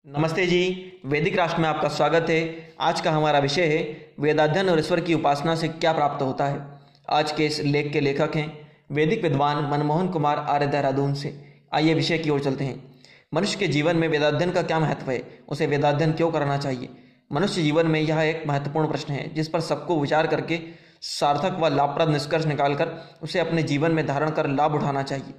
नमस्ते जी। वैदिक राष्ट्र में आपका स्वागत है। आज का हमारा विषय है वेदाध्ययन और ईश्वर की उपासना से क्या प्राप्त होता है। आज के इस लेख के लेखक हैं वैदिक विद्वान मनमोहन कुमार आर्य, देहरादून से। आइए विषय की ओर चलते हैं। मनुष्य के जीवन में वेदाध्ययन का क्या महत्व है, उसे वेदाध्ययन क्यों करना चाहिए। मनुष्य जीवन में यह एक महत्वपूर्ण प्रश्न है जिस पर सबको विचार करके सार्थक व लाभप्रद निष्कर्ष निकालकर उसे अपने जीवन में धारण कर लाभ उठाना चाहिए।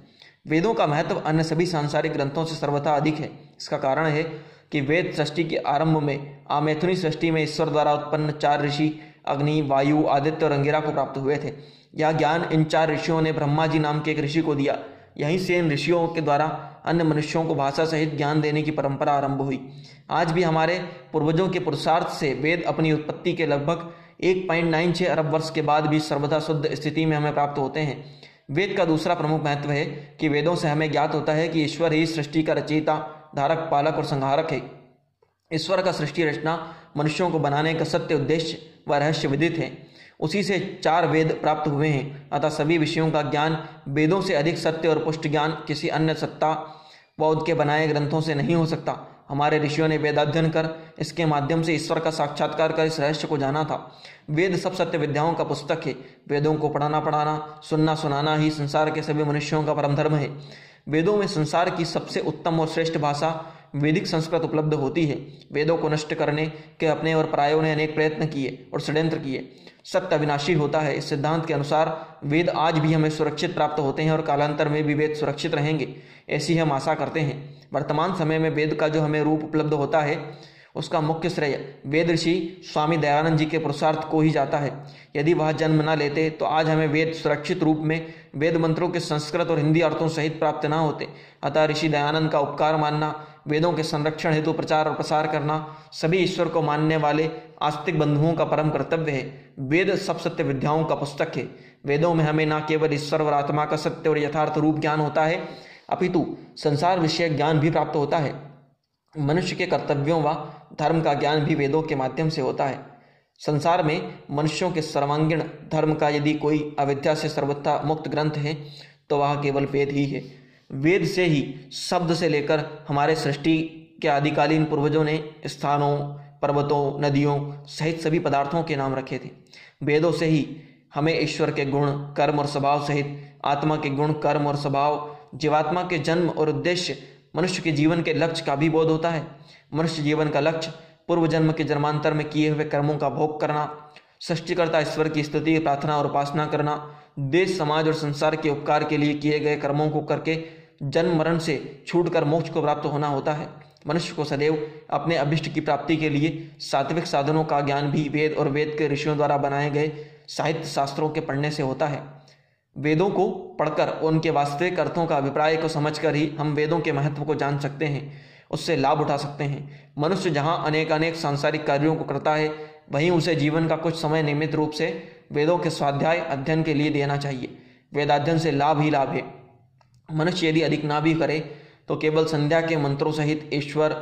वेदों का महत्व अन्य सभी सांसारिक ग्रंथों से सर्वथा अधिक है। इसका कारण है कि वेद सृष्टि के आरंभ में आमैथुनी सृष्टि में ईश्वर द्वारा उत्पन्न 4 ऋषि अग्नि, वायु, आदित्य और अंगिरा को प्राप्त हुए थे। यह ज्ञान इन 4 ऋषियों ने ब्रह्मा जी नाम के एक ऋषि को दिया। यहीं से इन ऋषियों के द्वारा अन्य मनुष्यों को भाषा सहित ज्ञान देने की परंपरा आरंभ हुई। आज भी हमारे पूर्वजों के पुरुषार्थ से वेद अपनी उत्पत्ति के लगभग 1.96 अरब वर्ष के बाद भी सर्वदा शुद्ध स्थिति में हमें प्राप्त होते हैं। वेद का दूसरा प्रमुख महत्व है कि वेदों से हमें ज्ञात होता है कि ईश्वर ही सृष्टि का रचयिता, धारक, पालक और संहारक है। ईश्वर का सृष्टि रचना, मनुष्यों को बनाने का सत्य उद्देश्य व रहस्य विदित है। उसी से 4 वेद प्राप्त हुए हैं। अतः सभी विषयों का ज्ञान वेदों से अधिक सत्य और पुष्ट ज्ञान किसी अन्य सत्ता बौद्ध के बनाए ग्रंथों से नहीं हो सकता। हमारे ऋषियों ने वेदाध्ययन कर इसके माध्यम से ईश्वर का साक्षात्कार कर इस रहस्य को जाना था। वेद सब सत्य विद्याओं का पुस्तक है। वेदों को पढ़ाना, पढ़ाना, सुनना, सुनाना ही संसार के सभी मनुष्यों का परम धर्म है। वेदों में संसार की सबसे उत्तम और श्रेष्ठ भाषा वैदिक संस्कृत उपलब्ध होती है। वेदों को नष्ट करने के अपने और परायों ने अनेक प्रयत्न किए और षड्यंत्र किए। सत्य अविनाशी होता है। इस सिद्धांत के अनुसार वेद आज भी हमें सुरक्षित प्राप्त होते हैं और कालांतर में भी वेद सुरक्षित रहेंगे, ऐसी हम आशा करते हैं। वर्तमान समय में वेद का जो हमें रूप उपलब्ध होता है उसका मुख्य श्रेय वेद ऋषि स्वामी दयानंद जी के पुरुषार्थ को ही जाता है। यदि वह जन्म न लेते तो आज हमें वेद सुरक्षित रूप में वेद मंत्रों के संस्कृत और हिंदी अर्थों सहित प्राप्त न होते। अतः ऋषि दयानंद का उपकार मानना, वेदों के संरक्षण हेतु प्रचार और प्रसार करना सभी ईश्वर को मानने वाले आस्तिक बंधुओं का परम कर्तव्य है। वेद सब सत्य विद्याओं का पुस्तक है। वेदों में हमें न केवल ईश्वर और आत्मा का सत्य और यथार्थ रूप ज्ञान होता है, अपितु संसार विषयक ज्ञान भी प्राप्त होता है। मनुष्य के कर्तव्यों व धर्म का ज्ञान भी वेदों के माध्यम से होता है। संसार में मनुष्यों के सर्वांगीण धर्म का यदि कोई अविद्या से सर्वथा मुक्त ग्रंथ है तो वह केवल वेद ही है। वेद से ही शब्द से लेकर हमारे सृष्टि के आदिकालीन पूर्वजों ने स्थानों, पर्वतों, नदियों सहित सभी पदार्थों के नाम रखे थे। वेदों से ही हमें ईश्वर के गुण, कर्म और स्वभाव सहित आत्मा के गुण, कर्म और स्वभाव, जीवात्मा के जन्म और उद्देश्य, मनुष्य के जीवन के लक्ष्य का भी बोध होता है। मनुष्य जीवन का लक्ष्य पूर्व जन्म के जन्मांतर में किए हुए कर्मों का भोग करना, सृष्टिकर्ता ईश्वर की स्तुति, प्रार्थना और उपासना करना, देश, समाज और संसार के उपकार के लिए किए गए कर्मों को करके जन्म मरण से छूटकर मोक्ष को प्राप्त होना होता है। मनुष्य को सदैव अपने अभिष्ट की प्राप्ति के लिए सात्विक साधनों का ज्ञान भी वेद और वेद के ऋषियों द्वारा बनाए गए साहित्य शास्त्रों के पढ़ने से होता है। वेदों को पढ़कर उनके वास्तविक अर्थों का अभिप्राय को समझकर ही हम वेदों के महत्व को जान सकते हैं, उससे लाभ उठा सकते हैं। मनुष्य जहाँ अनेक सांसारिक कार्यों को करता है वहीं उसे जीवन का कुछ समय नियमित रूप से वेदों के स्वाध्याय अध्ययन के लिए देना चाहिए। वेदाध्ययन से लाभ ही लाभ है। मनुष्य यदि अधिक ना भी करे तो केवल संध्या के मंत्रों सहित ईश्वर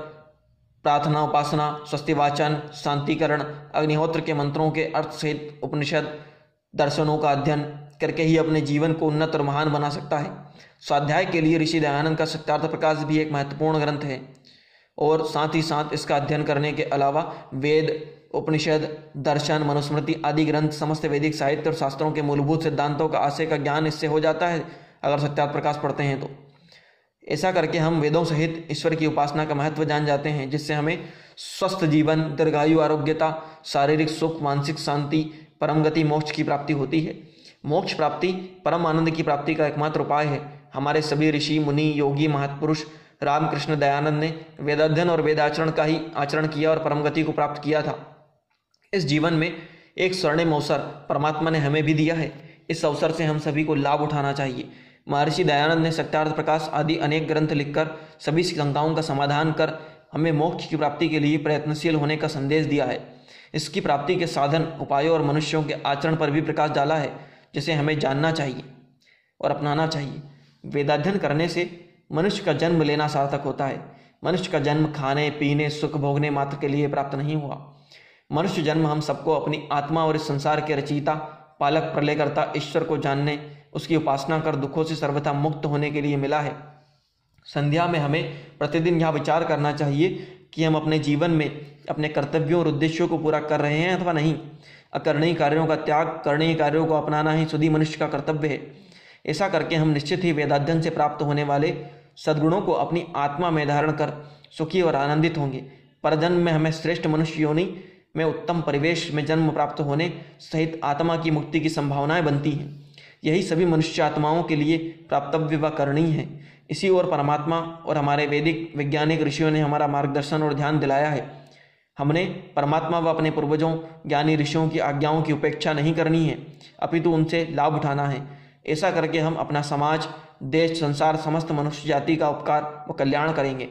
प्रार्थना, उपासना, स्वस्ति वाचन, शांतिकरण, अग्निहोत्र के मंत्रों के अर्थ सहित उपनिषद दर्शनों का अध्ययन करके ही अपने जीवन को उन्नत और महान बना सकता है। स्वाध्याय के लिए ऋषि दयानंद का सत्यार्थ प्रकाश भी एक महत्वपूर्ण ग्रंथ है और साथ ही साथ इसका अध्ययन करने के अलावा वेद, उपनिषद, दर्शन, मनुस्मृति आदि ग्रंथ समस्त वैदिक साहित्य और शास्त्रों के मूलभूत सिद्धांतों का आशय का ज्ञान इससे हो जाता है अगर सत्यार्थ प्रकाश पढ़ते हैं तो। ऐसा करके हम वेदों सहित ईश्वर की उपासना का महत्व जान जाते हैं, जिससे हमें स्वस्थ जीवन, दीर्घायु, आरोग्यता, शारीरिक सुख, मानसिक शांति, परम गति, मोक्ष की प्राप्ति होती है। मोक्ष प्राप्ति परम आनंद की प्राप्ति का एकमात्र उपाय है। हमारे सभी ऋषि, मुनि, योगी, महापुरुष रामकृष्ण दयानंद ने वेदाध्ययन और वेदाचरण का ही आचरण किया और परम गति को प्राप्त किया था। इस जीवन में एक स्वर्णिम अवसर परमात्मा ने हमें भी दिया है। इस अवसर से हम सभी को लाभ उठाना चाहिए। महर्षि दयानंद ने सत्यार्थ प्रकाश आदि अनेक ग्रंथ लिखकर सभी शंकाओं का समाधान कर हमें मोक्ष की प्राप्ति के लिए प्रयत्नशील होने का संदेश दिया है। इसकी प्राप्ति के साधन, उपायों और मनुष्यों के आचरण पर भी प्रकाश डाला है, जिसे हमें जानना चाहिए और अपनाना चाहिए। वेदाध्ययन करने से मनुष्य का जन्म लेना सार्थक होता है। मनुष्य का जन्म खाने, पीने, सुख भोगने मात्र के लिए प्राप्त नहीं हुआ। मनुष्य जन्म हम सबको अपनी आत्मा और इस संसार के रचयिता, पालक, प्रलयकर्ता ईश्वर को जानने, उसकी उपासना कर दुखों से सर्वथा मुक्त होने के लिए मिला है। संध्या में हमें प्रतिदिन यह विचार करना चाहिए कि हम अपने जीवन में अपने कर्तव्यों और उद्देश्यों को पूरा कर रहे हैं अथवा नहीं। अकरणीय कार्यों का त्याग, करणीय कार्यों को अपनाना ही शुद्ध मनुष्य का कर्तव्य है। ऐसा करके हम निश्चित ही वेदाध्ययन से प्राप्त होने वाले सद्गुणों को अपनी आत्मा में धारण कर सुखी और आनंदित होंगे। परजन्म में हमें श्रेष्ठ मनुष्य योनि में उत्तम परिवेश में जन्म प्राप्त होने सहित आत्मा की मुक्ति की संभावनाएं बनती हैं। यही सभी मनुष्य आत्माओं के लिए प्राप्तव्य व करणीय है। इसी ओर परमात्मा और हमारे वैदिक वैज्ञानिक ऋषियों ने हमारा मार्गदर्शन और ध्यान दिलाया है। हमने परमात्मा व अपने पूर्वजों ज्ञानी ऋषियों की आज्ञाओं की उपेक्षा नहीं करनी है, अपितु उनसे लाभ उठाना है। ऐसा करके हम अपना समाज, देश, संसार, समस्त मनुष्य जाति का उपकार व कल्याण करेंगे।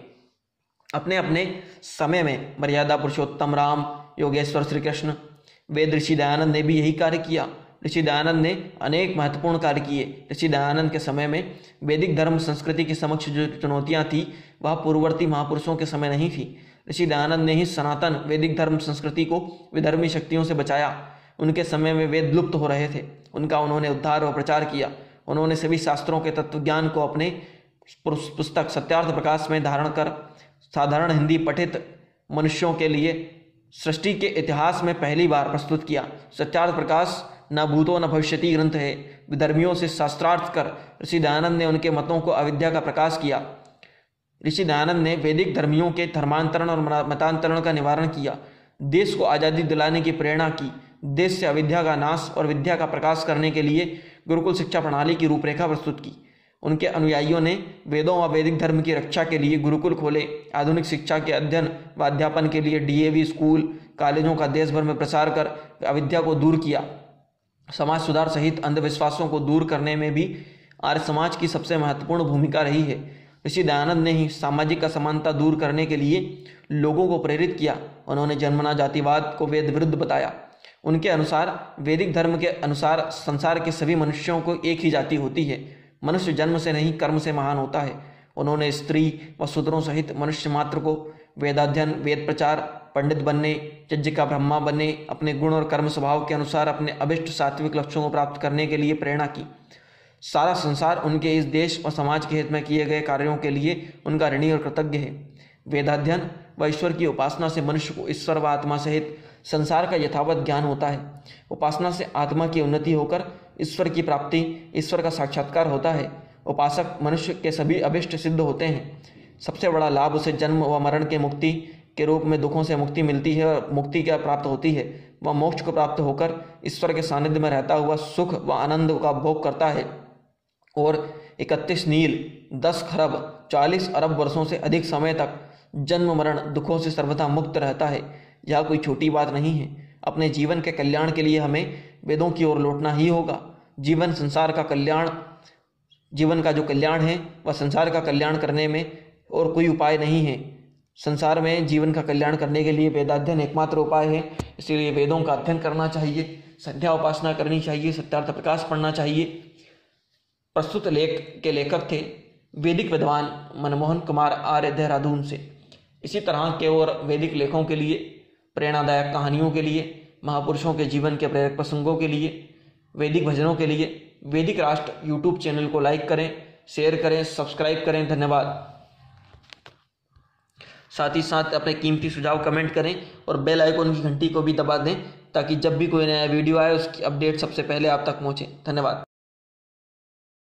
अपने अपने समय में मर्यादा पुरुषोत्तम राम, योगेश्वर श्री कृष्ण, वेद ऋषि दयानंद ने भी यही कार्य किया। ऋषि दयानंद ने अनेक महत्वपूर्ण कार्य किए। ऋषि दयानंद के समय में वैदिक धर्म संस्कृति के समक्ष जो चुनौतियां थी वह पूर्ववर्ती महापुरुषों के समय नहीं थी। ऋषि दयानंद ने ही सनातन वैदिक धर्म संस्कृति को विधर्मी शक्तियों से बचाया। उनके समय में वेद लुप्त हो रहे थे, उनका उन्होंने उद्धार व प्रचार किया। उन्होंने सभी शास्त्रों के तत्वज्ञान को अपने पुस्तक सत्यार्थ प्रकाश में धारण कर साधारण हिंदी पठित मनुष्यों के लिए सृष्टि के इतिहास में पहली बार प्रस्तुत किया। सत्यार्थ प्रकाश न भूतो न भविष्यति ग्रंथ है। विधर्मियों से शास्त्रार्थ कर ऋषि दयानंद ने उनके मतों को अविद्या का प्रकाश किया। ऋषि दयानंद ने वैदिक धर्मियों के धर्मांतरण और मतांतरण का निवारण किया, देश को आज़ादी दिलाने की प्रेरणा की, देश से अविद्या का नाश और विद्या का प्रकाश करने के लिए गुरुकुल शिक्षा प्रणाली की रूपरेखा प्रस्तुत की। उनके अनुयायियों ने वेदों व वैदिक धर्म की रक्षा के लिए गुरुकुल खोले। आधुनिक शिक्षा के अध्ययन व अध्यापन के लिए डीएवी स्कूल, कॉलेजों का देश भर में प्रसार कर अविद्या को दूर किया। समाज सुधार सहित अंधविश्वासों को दूर करने में भी आर्य समाज की सबसे महत्वपूर्ण भूमिका रही है। ऋषि दयानंद ने ही सामाजिक असमानता दूर करने के लिए लोगों को प्रेरित किया। उन्होंने जन्मना जातिवाद को वेद विरुद्ध बताया। उनके अनुसार वैदिक धर्म के अनुसार संसार के सभी मनुष्यों को एक ही जाति होती है। मनुष्य जन्म से नहीं कर्म से महान होता है। उन्होंने स्त्री व शूद्रों सहित मनुष्य मात्र को वेदाध्ययन, वेद प्रचार, पंडित बनने, यज्ञ का ब्रह्मा बनने, अपने गुण और कर्म स्वभाव के अनुसार अपने अभिष्ट सात्विक लक्ष्यों को प्राप्त करने के लिए प्रेरणा की। सारा संसार उनके इस देश और समाज के हित में किए गए कार्यों के लिए उनका ऋणी और कृतज्ञ है। वेदाध्ययन व ईश्वर की उपासना से मनुष्य को ईश्वर व आत्मा सहित संसार का यथावत ज्ञान होता है। उपासना से आत्मा की उन्नति होकर ईश्वर की प्राप्ति, ईश्वर का साक्षात्कार होता है। उपासक मनुष्य के सभी अभिष्ट सिद्ध होते हैं। सबसे बड़ा लाभ उसे जन्म व मरण के मुक्ति के रूप में दुखों से मुक्ति मिलती है और मुक्ति क्या प्राप्त होती है। वह मोक्ष को प्राप्त होकर ईश्वर के सानिध्य में रहता हुआ सुख व आनंद का भोग करता है और 31 नील, 10 खरब 40 अरब वर्षों से अधिक समय तक जन्म मरण दुखों से सर्वथा मुक्त रहता है। यह कोई छोटी बात नहीं है। अपने जीवन के कल्याण के लिए हमें वेदों की ओर लौटना ही होगा। जीवन का जो कल्याण है वह संसार का कल्याण करने में और कोई उपाय नहीं है। संसार में जीवन का कल्याण करने के लिए वेदाध्ययन एकमात्र उपाय है। इसलिए वेदों का अध्ययन करना चाहिए, संध्या उपासना करनी चाहिए, सत्यार्थ प्रकाश पढ़ना चाहिए। प्रस्तुत लेख के लेखक थे वैदिक विद्वान मनमोहन कुमार आर्य, देहरादून से। इसी तरह के और वैदिक लेखों के लिए, प्रेरणादायक कहानियों के लिए, महापुरुषों के जीवन के प्रेरक प्रसंगों के लिए, वैदिक भजनों के लिए वैदिक राष्ट्र यूट्यूब चैनल को लाइक करें, शेयर करें, सब्सक्राइब करें। धन्यवाद। साथ ही साथ अपने कीमती सुझाव कमेंट करें और बेल आइकन की घंटी को भी दबा दें ताकि जब भी कोई नया वीडियो आए उसकी अपडेट सबसे पहले आप तक पहुंचे। धन्यवाद।